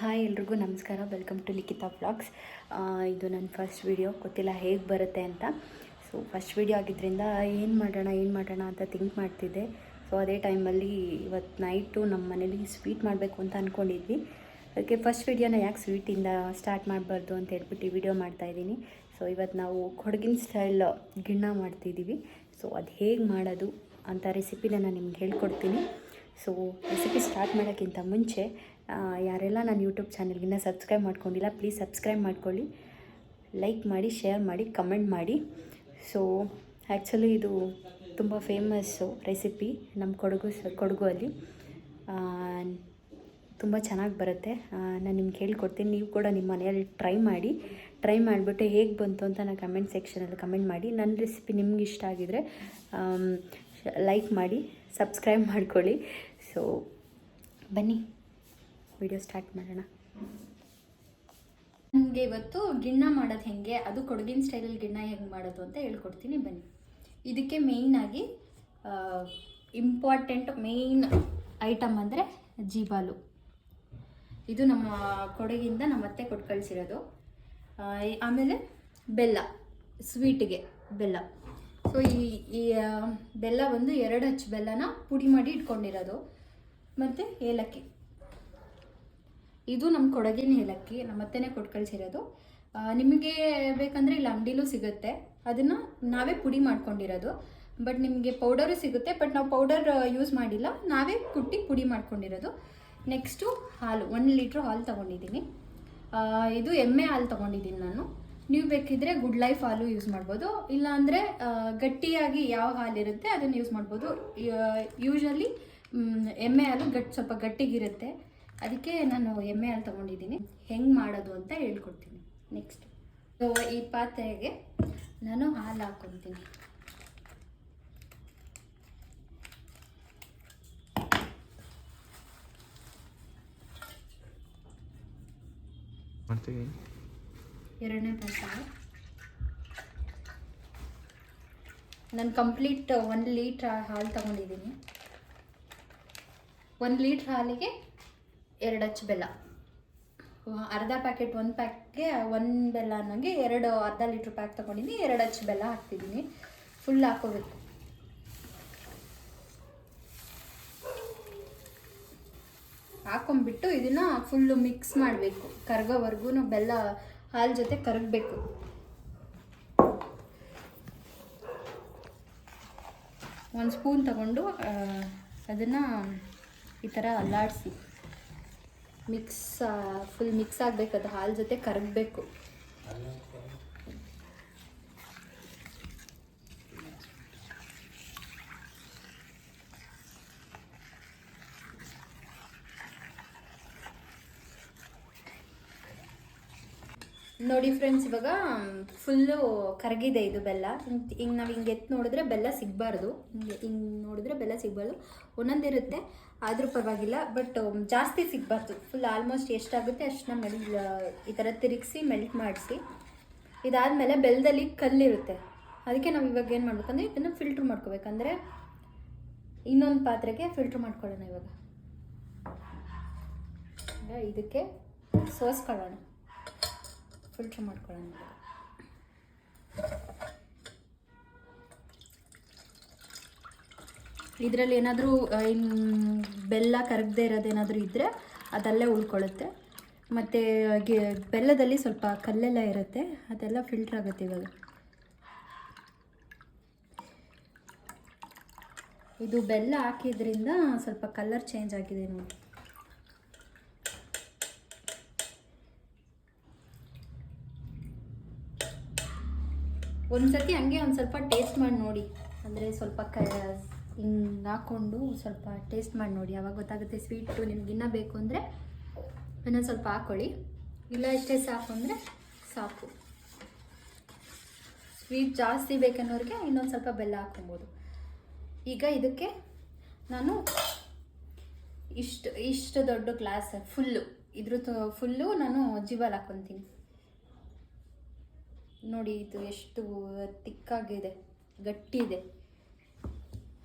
Hi ಎಲ್ರಿಗೂ ನಮಸ್ಕಾರ. Welcome to Likhita vlogs. ಇದು ನನ್ನ ಫಸ್ಟ್ ವಿಡಿಯೋ. ಗೊತ್ತಿಲ್ಲ ಹೇಗೆ ಬರುತ್ತೆ ಅಂತ. ಸೊ ಫಸ್ಟ್ ವಿಡಿಯೋ ಆಗಿದ್ದರಿಂದ ಏನು ಮಾಡೋಣ ಅಂತ ಥಿಂಕ್ ಮಾಡ್ತಿದ್ದೆ. ಸೊ ಅದೇ ಟೈಮಲ್ಲಿ ಇವತ್ತು ನೈಟು ನಮ್ಮ ಮನೇಲಿ ಸ್ವೀಟ್ ಮಾಡಬೇಕು ಅಂತ ಅಂದ್ಕೊಂಡಿದ್ವಿ. ಅದಕ್ಕೆ ಫಸ್ಟ್ ವಿಡಿಯೋನ ಯಾಕೆ ಸ್ವೀಟಿಂದ ಸ್ಟಾರ್ಟ್ ಮಾಡಬಾರ್ದು ಅಂತ ಹೇಳ್ಬಿಟ್ಟು ಈ ವಿಡಿಯೋ ಮಾಡ್ತಾಯಿದ್ದೀನಿ. ಸೊ ಇವತ್ತು ನಾವು ಕೊಡಗಿನ ಸ್ಟೈಲ್ ಗಿಣ್ಣ ಮಾಡ್ತಿದ್ದೀವಿ. ಸೊ ಅದು ಹೇಗೆ ಮಾಡೋದು ಅಂತ ರೆಸಿಪಿನ ನಾನು ನಿಮ್ಗೆ ಹೇಳ್ಕೊಡ್ತೀನಿ. ಸೊ ರೆಸಿಪಿ ಸ್ಟಾರ್ಟ್ ಮಾಡೋಕ್ಕಿಂತ ಮುಂಚೆ ಯಾರೆಲ್ಲ ನನ್ನ ಯೂಟ್ಯೂಬ್ ಚಾನಲ್ಗಿನ್ನ ಸಬ್ಸ್ಕ್ರೈಬ್ ಮಾಡ್ಕೊಂಡಿಲ್ಲ, ಪ್ಲೀಸ್ ಸಬ್ಸ್ಕ್ರೈಬ್ ಮಾಡ್ಕೊಳ್ಳಿ, ಲೈಕ್ ಮಾಡಿ, ಶೇರ್ ಮಾಡಿ, ಕಮೆಂಟ್ ಮಾಡಿ. ಸೊ ಆ್ಯಕ್ಚುಲಿ ಇದು ತುಂಬ ಫೇಮಸ್ಸು ರೆಸಿಪಿ ನಮ್ಮ ಕೊಡಗು ಅಲ್ಲಿ ತುಂಬ ಚೆನ್ನಾಗಿ ಬರುತ್ತೆ. ನಾನು ನಿಮ್ಗೆ ಹೇಳ್ಕೊಡ್ತೀನಿ. ನೀವು ಕೂಡ ನಿಮ್ಮ ಮನೆಯಲ್ಲಿ ಟ್ರೈ ಮಾಡಿಬಿಟ್ಟು ಹೇಗೆ ಬಂತು ಅಂತ ನಾನು ಕಮೆಂಟ್ ಸೆಕ್ಷನಲ್ಲಿ ಕಮೆಂಟ್ ಮಾಡಿ. ನನ್ನ ರೆಸಿಪಿ ನಿಮ್ಗೆ ಇಷ್ಟ ಆಗಿದರೆ ಲೈಕ್ ಮಾಡಿ, ಸಬ್ಸ್ಕ್ರೈಬ್ ಮಾಡ್ಕೊಳ್ಳಿ. ಸೊ ಬನ್ನಿ ವಿಡಿಯೋ ಸ್ಟಾರ್ಟ್ ಮಾಡೋಣ. ನನಗೆ ಇವತ್ತು ಗಿಣ್ಣ ಮಾಡೋದು ಹೇಗೆ, ಅದು ಕೊಡಗಿನ ಸ್ಟೈಲಲ್ಲಿ ಗಿಣ್ಣ ಹೇಗೆ ಮಾಡೋದು ಅಂತ ಹೇಳ್ಕೊಡ್ತೀನಿ ಬನ್ನಿ. ಇದಕ್ಕೆ ಮೇಯ್ನಾಗಿ ಇಂಪಾರ್ಟೆಂಟ್ ಮೇಯ್ನ್ ಐಟಮ್ ಅಂದರೆ ಜೀಬಾಲು. ಇದು ನಮ್ಮ ಕೊಡಗಿಂದ ನಮ್ಮ ಅತ್ತೆ ಕೊಟ್ಟು ಕಳಿಸಿರೋದು. ಆಮೇಲೆ ಬೆಲ್ಲ, ಸ್ವೀಟಿಗೆ ಬೆಲ್ಲ. ಸೊ ಈ ಬೆಲ್ಲ ಒಂದು 2 ಅಚ್ಚು ಬೆಲ್ಲನ ಪುಡಿ ಮಾಡಿ ಇಟ್ಕೊಂಡಿರೋದು. ಮತ್ತು ಏಲಕ್ಕಿ, ಇದು ನಮ್ಮ ಕೊಡಗಿನ ಏಲಕ್ಕಿ, ನಮ್ಮ ಅತ್ತೆನೇ ಕೊಟ್ಟು ಕಳಿಸಿರೋದು. ನಿಮಗೆ ಬೇಕಂದರೆ ಇಲ್ಲಿ ಅಂಗಡಿಲೂ ಸಿಗುತ್ತೆ, ಅದನ್ನು ನಾವೇ ಪುಡಿ ಮಾಡ್ಕೊಂಡಿರೋದು. ಬಟ್ ನಿಮಗೆ ಪೌಡರು ಸಿಗುತ್ತೆ, ಬಟ್ ನಾವು ಪೌಡರ್ ಯೂಸ್ ಮಾಡಿಲ್ಲ, ನಾವೇ ಕುಟ್ಟಿ ಪುಡಿ ಮಾಡ್ಕೊಂಡಿರೋದು. ನೆಕ್ಸ್ಟು ಹಾಲು, 1 ಲೀಟ್ರ್ ಹಾಲು ತೊಗೊಂಡಿದ್ದೀನಿ. ಇದು ಎಮ್ಮೆ ಹಾಲು ತೊಗೊಂಡಿದ್ದೀನಿ ನಾನು. ನೀವು ಬೇಕಿದ್ರೆ ಗುಡ್ ಲೈಫ್ ಹಾಲು ಯೂಸ್ ಮಾಡ್ಬೋದು, ಇಲ್ಲಾಂದರೆ ಗಟ್ಟಿಯಾಗಿ ಯಾವ ಹಾಲಿರುತ್ತೆ ಅದನ್ನು ಯೂಸ್ ಮಾಡ್ಬೋದು. ಯೂಶ್ವಲಿ ಎಮ್ಮೆ ಹಾಲು ಸ್ವಲ್ಪ ಗಟ್ಟಿಗಿರುತ್ತೆ, ಅದಕ್ಕೆ ನಾನು ಎಮ್ಮೆ ಹಾಲು ತೊಗೊಂಡಿದ್ದೀನಿ. ಹೆಂಗೆ ಮಾಡೋದು ಅಂತ ಹೇಳ್ಕೊಡ್ತೀನಿ ನೆಕ್ಸ್ಟ್. ಸೊ ಈ ಪಾತ್ರೆಗೆ ನಾನು ಹಾಲು ಹಾಕ್ಕೊತೀನಿ. ಎರಡನೇ ಪಾತ್ರೆ ನಾನು ಕಂಪ್ಲೀಟ್ 1 ಲೀಟ್ರ್ ಹಾಲು ತೊಗೊಂಡಿದ್ದೀನಿ. 1 ಲೀಟ್ರ್ ಹಾಲಿಗೆ 2 ಅಚ್ಚು ಬೆಲ್ಲ. ಅರ್ಧ ಪ್ಯಾಕೆಟ್, 1 ಪ್ಯಾಕ್ಗೆ 1 ಬೆಲ್ಲ ಅನ್ನೋಂಗೆ ಅರ್ಧ ಲೀಟ್ರ್ ಪ್ಯಾಕ್ ತೊಗೊಂಡಿದ್ದೀನಿ. 2 ಅಚ್ಚು ಬೆಲ್ಲ ಹಾಕ್ತಿದ್ದೀನಿ. ಫುಲ್ ಹಾಕೋಬೇಕು. ಹಾಕೊಂಡ್ಬಿಟ್ಟು ಇದನ್ನು ಫುಲ್ಲು ಮಿಕ್ಸ್ ಮಾಡಬೇಕು, ಕರಗೋವರೆಗೂ. ಬೆಲ್ಲ ಹಾಲು ಜೊತೆ ಕರಗಬೇಕು. ಒಂದು ಸ್ಪೂನ್ ತಗೊಂಡು ಅದನ್ನು ಈ ಥರ ಅಲ್ಲಾಡಿಸಿ ಫುಲ್ ಮಿಕ್ಸ್ ಆಗಬೇಕು. ಅದು ಹಾಲು ಜೊತೆ ಕರಗಬೇಕು. ನೋಡಿ ಫ್ರೆಂಡ್ಸ್, ಇವಾಗ ಫುಲ್ಲು ಕರಗಿದೆ ಇದು ಬೆಲ್ಲ. ಹಿಂಗೆ ನಾವು ಹಿಂಗೆ ಎತ್ತು ನೋಡಿದ್ರೆ ಬೆಲ್ಲ ಸಿಗಬಾರ್ದು. ಹಿಂಗೆ ನೋಡಿದ್ರೆ ಬೆಲ್ಲ ಸಿಗಬಾರ್ದು. ಒಂದೊಂದಿರುತ್ತೆ, ಆದರೂ ಪರವಾಗಿಲ್ಲ, ಬಟ್ ಜಾಸ್ತಿ ಸಿಗಬಾರ್ದು. ಫುಲ್ ಆಲ್ಮೋಸ್ಟ್ ಎಷ್ಟಾಗುತ್ತೆ ಅಷ್ಟನ್ನ ಈ ಥರ ತಿರುಗಿಸಿ ಮೆಲ್ಟ್ ಮಾಡಿಸಿ. ಇದಾದಮೇಲೆ ಬೆಲ್ಲದಲ್ಲಿ ಕಲ್ಲಿರುತ್ತೆ, ಅದಕ್ಕೆ ನಾವು ಇವಾಗ ಏನು ಮಾಡ್ಬೇಕಂದ್ರೆ ಇದನ್ನು ಫಿಲ್ಟ್ರ್ ಮಾಡ್ಕೋಬೇಕಂದ್ರೆ ಇನ್ನೊಂದು ಪಾತ್ರೆಗೆ ಫಿಲ್ಟ್ರ್ ಮಾಡ್ಕೊಳ್ಳೋಣ. ಇವಾಗ ಇದಕ್ಕೆ ಸೋಸ್ಕೊಳ್ಳೋಣ, ಫಿಲ್ಟ್ರ್ ಮಾಡ್ಕೊಳ್ಳೋಣ. ಇದರಲ್ಲಿ ಏನಾದರೂ ಬೆಲ್ಲ ಕರಗದೆ ಇರೋದೇನಾದರೂ ಇದ್ದರೆ ಅದಲ್ಲೇ ಉಳ್ಕೊಳ್ಳುತ್ತೆ. ಮತ್ತು ಬೆಲ್ಲದಲ್ಲಿ ಸ್ವಲ್ಪ ಕಲ್ಲೆಲ್ಲ ಇರುತ್ತೆ, ಅದೆಲ್ಲ ಫಿಲ್ಟ್ರ್ ಆಗುತ್ತೆ. ಇವಾಗ ಇದು ಬೆಲ್ಲ ಹಾಕಿದ್ರಿಂದ ಸ್ವಲ್ಪ ಕಲರ್ ಚೇಂಜ್ ಆಗಿದೆ ನೋಡಿ. ಒಂದ್ಸತಿ ಹಂಗೆ ಒಂದು ಸ್ವಲ್ಪ ಟೇಸ್ಟ್ ಮಾಡಿ ನೋಡಿ, ಅಂದರೆ ಸ್ವಲ್ಪ ಹಿಂಗೆ ಹಾಕ್ಕೊಂಡು ಸ್ವಲ್ಪ ಟೇಸ್ಟ್ ಮಾಡಿ ನೋಡಿ, ಆವಾಗ ಗೊತ್ತಾಗುತ್ತೆ. ಸ್ವೀಟು ನಿಮ್ಗೆ ಇನ್ನೂ ಬೇಕು ಅಂದರೆ ಇನ್ನೊಂದು ಸ್ವಲ್ಪ ಹಾಕ್ಕೊಳ್ಳಿ, ಇಲ್ಲ ಇಷ್ಟೇ ಸಾಕು ಅಂದರೆ ಸಾಕು. ಸ್ವೀಟ್ ಜಾಸ್ತಿ ಬೇಕನ್ನೋರಿಗೆ ಇನ್ನೊಂದು ಸ್ವಲ್ಪ ಬೆಲ್ಲ ಹಾಕ್ಕೊಬೋದು. ಈಗ ಇದಕ್ಕೆ ನಾನು ಇಷ್ಟು ದೊಡ್ಡ ಗ್ಲಾಸ್ ಫುಲ್ಲು ನಾನು ಜೀಬಾಲ್ ಹಾಕ್ಕೊತೀನಿ. ನೋಡಿ ಇದು ಎಷ್ಟು ತಿಕ್ಕಾಗಿದೆ, ಗಟ್ಟಿ ಇದೆ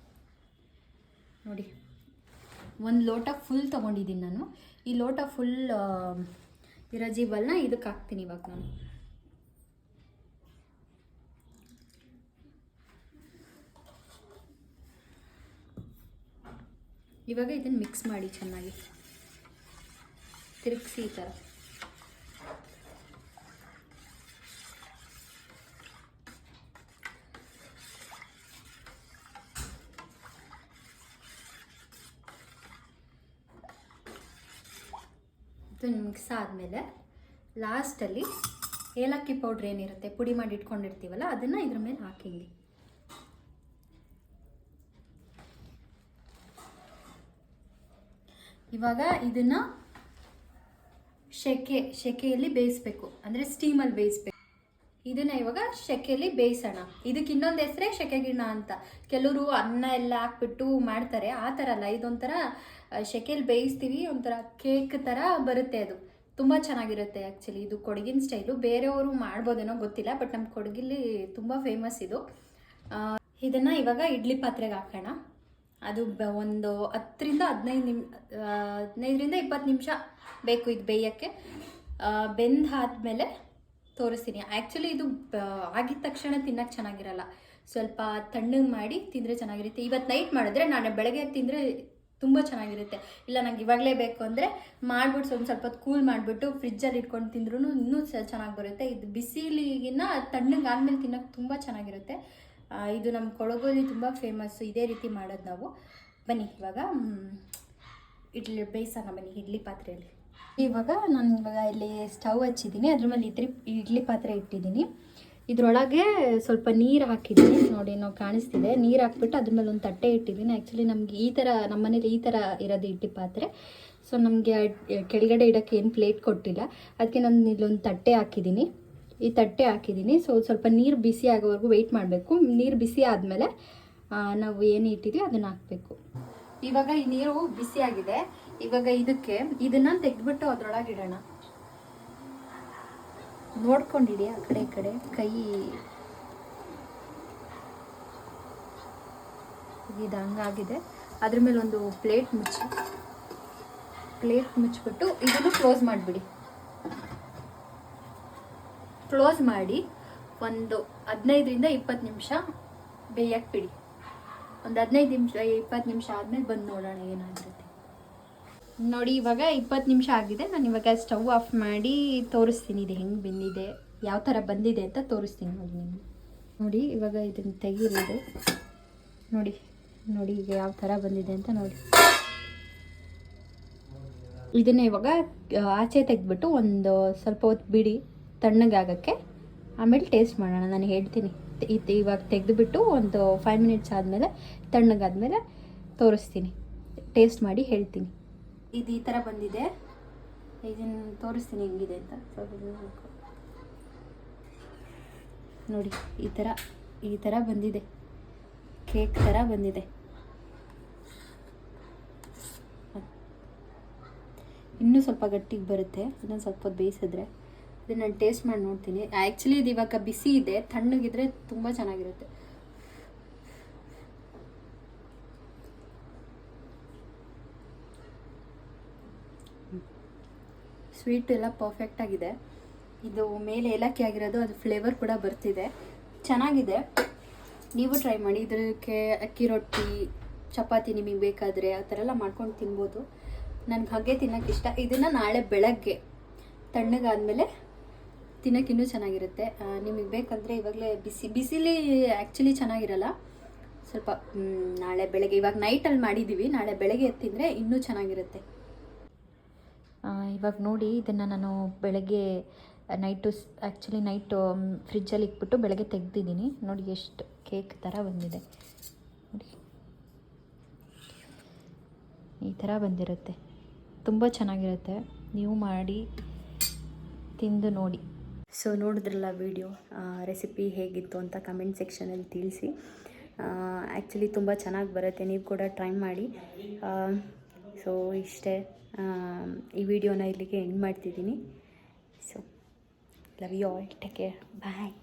ನೋಡಿ. ಒಂದು ಲೋಟ ಫುಲ್ ತೊಗೊಂಡಿದ್ದೀನಿ ನಾನು. ಈ ಲೋಟ ಫುಲ್ ಇರೋ ಜೀಬಲ್ನ ಇದಕ್ಕೆ ಹಾಕ್ತೀನಿ ಇವಾಗ ನಾನು. ಇವಾಗ ಇದನ್ನು ಮಿಕ್ಸ್ ಮಾಡಿ ಚೆನ್ನಾಗಿ ತಿರುಗಿಸಿ ಈ ಥರ. ಇದು ಮಿಕ್ಸ್ ಆದಮೇಲೆ ಲಾಸ್ಟಲ್ಲಿ ಏಲಕ್ಕಿ ಪೌಡ್ರ್ ಏನಿರುತ್ತೆ ಪುಡಿ ಮಾಡಿ ಇಟ್ಕೊಂಡಿರ್ತೀವಲ್ಲ ಅದನ್ನು ಇದ್ರ ಮೇಲೆ ಹಾಕಿಂಗಿ. ಇವಾಗ ಇದನ್ನು ಶೆಕೆಯಲ್ಲಿ ಬೇಯಿಸ್ಬೇಕು, ಅಂದರೆ ಸ್ಟೀಮಲ್ಲಿ ಬೇಯಿಸ್ಬೇಕು. ಇದನ್ನು ಇವಾಗ ಶೆಕೆಯಲ್ಲಿ ಬೇಯಿಸೋಣ. ಇದಕ್ಕೆ ಇನ್ನೊಂದು ಹೆಸರೇ ಶೆಕೆಗಿಣ್ಣ ಅಂತ. ಕೆಲವರು ಅನ್ನ ಎಲ್ಲ ಹಾಕ್ಬಿಟ್ಟು ಮಾಡ್ತಾರೆ, ಆ ಥರ ಅಲ್ಲ. ಇದೊಂಥರ ಶೆಕೆಯಲ್ಲಿ ಬೇಯಿಸ್ತೀವಿ, ಒಂಥರ ಕೇಕ್ ಥರ ಬರುತ್ತೆ. ಅದು ತುಂಬ ಚೆನ್ನಾಗಿರುತ್ತೆ ಆ್ಯಕ್ಚುಲಿ. ಇದು ಕೊಡಗಿನ ಸ್ಟೈಲು. ಬೇರೆಯವರು ಮಾಡ್ಬೋದೇನೋ ಗೊತ್ತಿಲ್ಲ, ಬಟ್ ನಮ್ಮ ಕೊಡಗಿಲಿ ತುಂಬ ಫೇಮಸ್ ಇದು. ಇದನ್ನು ಇವಾಗ ಇಡ್ಲಿ ಪಾತ್ರೆಗೆ ಹಾಕೋಣ. ಅದು ಒಂದು 15ರಿಂದ 20 ನಿಮಿಷ ಬೇಕು ಇದು ಬೇಯೋಕ್ಕೆ. ಬೆಂದಾದ್ಮೇಲೆ ತೋರಿಸ್ತೀನಿ. ಆ್ಯಕ್ಚುಲಿ ಇದು ಆಗಿದ ತಕ್ಷಣ ತಿನ್ನೋಕ್ಕೆ ಚೆನ್ನಾಗಿರಲ್ಲ, ಸ್ವಲ್ಪ ತಣ್ಣಗೆ ಮಾಡಿ ತಿಂದರೆ ಚೆನ್ನಾಗಿರುತ್ತೆ. ಇವತ್ತು ನೈಟ್ ಮಾಡಿದ್ರೆ ನಾಳೆ ಬೆಳಗ್ಗೆ ತಿಂದರೆ ತುಂಬ ಚೆನ್ನಾಗಿರುತ್ತೆ. ಇಲ್ಲ ನಂಗೆ ಇವಾಗಲೇ ಬೇಕು ಅಂದರೆ ಮಾಡಿಬಿಟ್ಟು ಸ್ವಲ್ಪ ಹೊತ್ತು ಕೂಲ್ ಮಾಡಿಬಿಟ್ಟು ಫ್ರಿಜ್ಜಲ್ಲಿ ಇಟ್ಕೊಂಡು ತಿಂದ್ರೂ ಇನ್ನೂ ಚೆನ್ನಾಗಿ ಬರುತ್ತೆ. ಇದು ಬಿಸಿಲಿಗಿನ್ನ ತಣ್ಣಗೆ ಆದಮೇಲೆ ತಿನ್ನೋಕ್ಕೆ ತುಂಬ ಚೆನ್ನಾಗಿರುತ್ತೆ. ಇದು ನಮ್ಮ ಕೊಡಗಲ್ಲಿ ತುಂಬ ಫೇಮಸ್ಸು, ಇದೇ ರೀತಿ ಮಾಡೋದು ನಾವು. ಬನ್ನಿ ಇವಾಗ ಇಡ್ಲಿ ಬೇಯಿಸೋಣ ಬನ್ನಿ ಇಡ್ಲಿ ಪಾತ್ರೆಯಲ್ಲಿ. ಇವಾಗ ನಾನು ಇಲ್ಲಿ ಸ್ಟವ್ ಹಚ್ಚಿದ್ದೀನಿ, ಅದ್ರ ಮೇಲೆ ಇಡ್ಲಿ ಪಾತ್ರೆ ಇಟ್ಟಿದ್ದೀನಿ. ಇದರೊಳಗೆ ಸ್ವಲ್ಪ ನೀರು ಹಾಕಿದ್ದೀನಿ, ನೋಡಿ ನಾವು ಕಾಣಿಸ್ತಿದೆ. ನೀರು ಹಾಕ್ಬಿಟ್ಟು ಅದ್ರ ಮೇಲೆ ಒಂದು ತಟ್ಟೆ ಇಟ್ಟಿದ್ದೀನಿ. ಆ್ಯಕ್ಚುಲಿ ನಮಗೆ ಈ ಥರ ನಮ್ಮ ಮನೇಲಿ ಈ ಥರ ಇರೋದು ಇಡ್ಲಿ ಪಾತ್ರೆ. ಸೊ ನಮಗೆ ಕೆಳಗಡೆ ಇಡೋಕ್ಕೆ ಏನು ಪ್ಲೇಟ್ ಕೊಟ್ಟಿಲ್ಲ, ಅದಕ್ಕೆ ನಾನು ಇಲ್ಲೊಂದು ತಟ್ಟೆ ಹಾಕಿದ್ದೀನಿ. ಈ ತಟ್ಟೆ ಹಾಕಿದ್ದೀನಿ. ಸೊ ಸ್ವಲ್ಪ ನೀರು ಬಿಸಿ ಆಗೋವರೆಗೂ ವೆಯ್ಟ್ ಮಾಡಬೇಕು. ನೀರು ಬಿಸಿ ಆದಮೇಲೆ ನಾವು ಏನು ಇಟ್ಟಿದ್ದೀವಿ ಅದನ್ನು ಹಾಕಬೇಕು. ಇವಾಗ ಈ ನೀರು ಬಿಸಿ ಆಗಿದೆ. ಇವಾಗ ಇದನ್ನು ತೆಗೆದ್ಬಿಟ್ಟು ಅದ್ರೊಳಗೆ ಇಡೋಣ. ನೋಡ್ಕೊಂಡಿಡಿ ಆ ಕಡೆ ಈ ಕಡೆ ಕೈ ಇದು ಹಂಗಾಗಿದೆ. ಅದ್ರ ಮೇಲೆ ಒಂದು ಪ್ಲೇಟ್ ಮುಚ್ಚಿಬಿಟ್ಟು ಇದನ್ನು ಕ್ಲೋಸ್ ಮಾಡಿಬಿಡಿ. ಕ್ಲೋಸ್ ಮಾಡಿ ಒಂದು 15ರಿಂದ 20 ನಿಮಿಷ ಬೇಯಕ್ಕೆ ಬಿಡಿ. ಒಂದು 15-20 ನಿಮಿಷ ಆದಮೇಲೆ ಬಂದು ನೋಡೋಣ ಏನಾಗಿರುತ್ತೆ. ನೋಡಿ ಇವಾಗ 20 ನಿಮಿಷ ಆಗಿದೆ. ನಾನು ಇವಾಗ ಸ್ಟವ್ ಆಫ್ ಮಾಡಿ ತೋರಿಸ್ತೀನಿ ಇದು ಹೆಂಗೆ ಬಂದಿದೆ, ಯಾವ ಥರ ಬಂದಿದೆ ಅಂತ ತೋರಿಸ್ತೀನಿ. ನೋಡಿ ಇವಾಗ ಇದನ್ನು ತೆಗೀರಿದು. ನೋಡಿ ಈಗ ಯಾವ ಥರ ಬಂದಿದೆ ಅಂತ ನೋಡಿ. ಇದನ್ನು ಇವಾಗ ಆಚೆ ತೆಗೆದ್ಬಿಟ್ಟು ಒಂದು ಸ್ವಲ್ಪ ಹೊತ್ತು ಬಿಡಿ ತಣ್ಣಗಾಗಕ್ಕೆ, ಆಮೇಲೆ ಟೇಸ್ಟ್ ಮಾಡೋಣ. ನಾನು ಹೇಳ್ತೀನಿ. ಇವಾಗ ತೆಗೆದುಬಿಟ್ಟು ಒಂದು 5 ಮಿನಿಟ್ಸ್ ಆದಮೇಲೆ ತಣ್ಣಗಾದ್ಮೇಲೆ ತೋರಿಸ್ತೀನಿ, ಟೇಸ್ಟ್ ಮಾಡಿ ಹೇಳ್ತೀನಿ. ಇದು ಈ ಥರ ಬಂದಿದೆ. ಇದನ್ನು ತೋರಿಸ್ತೀನಿ ಹೆಂಗಿದೆ ಅಂತ. ನೋಡಿ ಈ ಥರ ಬಂದಿದೆ, ಕೇಕ್ ಥರ ಬಂದಿದೆ. ಇನ್ನೂ ಸ್ವಲ್ಪ ಗಟ್ಟಿಗೆ ಬರುತ್ತೆ, ಇನ್ನೊಂದು ಸ್ವಲ್ಪ ಹೊತ್ತು ಬೇಯಿಸಿದ್ರೆ. ಇದನ್ನು ನಾನು ಟೇಸ್ಟ್ ಮಾಡಿ ನೋಡ್ತೀನಿ. ಆ್ಯಕ್ಚುಲಿ ಇದು ಇವಾಗ ಬಿಸಿ ಇದೆ, ತಣ್ಣಗಿದ್ರೆ ತುಂಬ ಚೆನ್ನಾಗಿರುತ್ತೆ. ಸ್ವೀಟ್ ಎಲ್ಲ ಪರ್ಫೆಕ್ಟ್ ಆಗಿದೆ. ಇದು ಮೇಲೆ ಏಲಕ್ಕಿ ಆಗಿರೋದು, ಅದು ಫ್ಲೇವರ್ ಕೂಡ ಬರ್ತಿದೆ, ಚೆನ್ನಾಗಿದೆ. ನೀವು ಟ್ರೈ ಮಾಡಿ. ಇದಕ್ಕೆ ಅಕ್ಕಿ ರೊಟ್ಟಿ, ಚಪಾತಿ ನಿಮಗೆ ಬೇಕಾದರೆ ಆ ಥರ ಎಲ್ಲ ಮಾಡ್ಕೊಂಡು ತಿನ್ಬೋದು. ನನಗೆ ಹಾಗೆ ತಿನ್ನೋಕ್ಕೆ ಇಷ್ಟ. ಇದನ್ನು ನಾಳೆ ಬೆಳಗ್ಗೆ ತಣ್ಣಗಾದ್ಮೇಲೆ ತಿನ್ನೋಕೆ ಇನ್ನೂ ಚೆನ್ನಾಗಿರುತ್ತೆ. ನಿಮಗೆ ಬೇಕಂದರೆ ಇವಾಗಲೇ ಬಿಸಿಲಿ ಆ್ಯಕ್ಚುಲಿ ಚೆನ್ನಾಗಿರಲ್ಲ. ಸ್ವಲ್ಪ ನಾಳೆ ಬೆಳಗ್ಗೆ, ಇವಾಗ ನೈಟಲ್ಲಿ ಮಾಡಿದ್ದೀವಿ, ನಾಳೆ ಬೆಳಗ್ಗೆ ತಿಂದರೆ ಇನ್ನೂ ಚೆನ್ನಾಗಿರುತ್ತೆ. ಇವಾಗ ನೋಡಿ ಇದನ್ನು ನಾನು ಬೆಳಗ್ಗೆ ನೈಟು ಫ್ರಿಜ್ಜಲ್ಲಿ ಇಟ್ಬಿಟ್ಟು ಬೆಳಗ್ಗೆ ತೆಗೆದಿದ್ದೀನಿ. ನೋಡಿ ಎಷ್ಟು ಕೇಕ್ ಥರ ಬಂದಿದೆ. ನೋಡಿ ಈ ಥರ ಬಂದಿರುತ್ತೆ, ತುಂಬ ಚೆನ್ನಾಗಿರುತ್ತೆ. ನೀವು ಮಾಡಿ ತಿಂದು ನೋಡಿ. ಸೊ ನೋಡಿದ್ರಲ್ಲ ವಿಡಿಯೋ, ರೆಸಿಪಿ ಹೇಗಿತ್ತು ಅಂತ ಕಮೆಂಟ್ ಸೆಕ್ಷನಲ್ಲಿ ತಿಳಿಸಿ. ಆ್ಯಕ್ಚುಲಿ ತುಂಬ ಚೆನ್ನಾಗಿ ಬರುತ್ತೆ, ನೀವು ಕೂಡ ಟ್ರೈ ಮಾಡಿ. ಸೊ ಇಷ್ಟೇ, ಈ ವಿಡಿಯೋನ ಇಲ್ಲಿಗೆ ಎಂಡ್ ಮಾಡ್ತಿದ್ದೀನಿ. So love you all, take care, bye.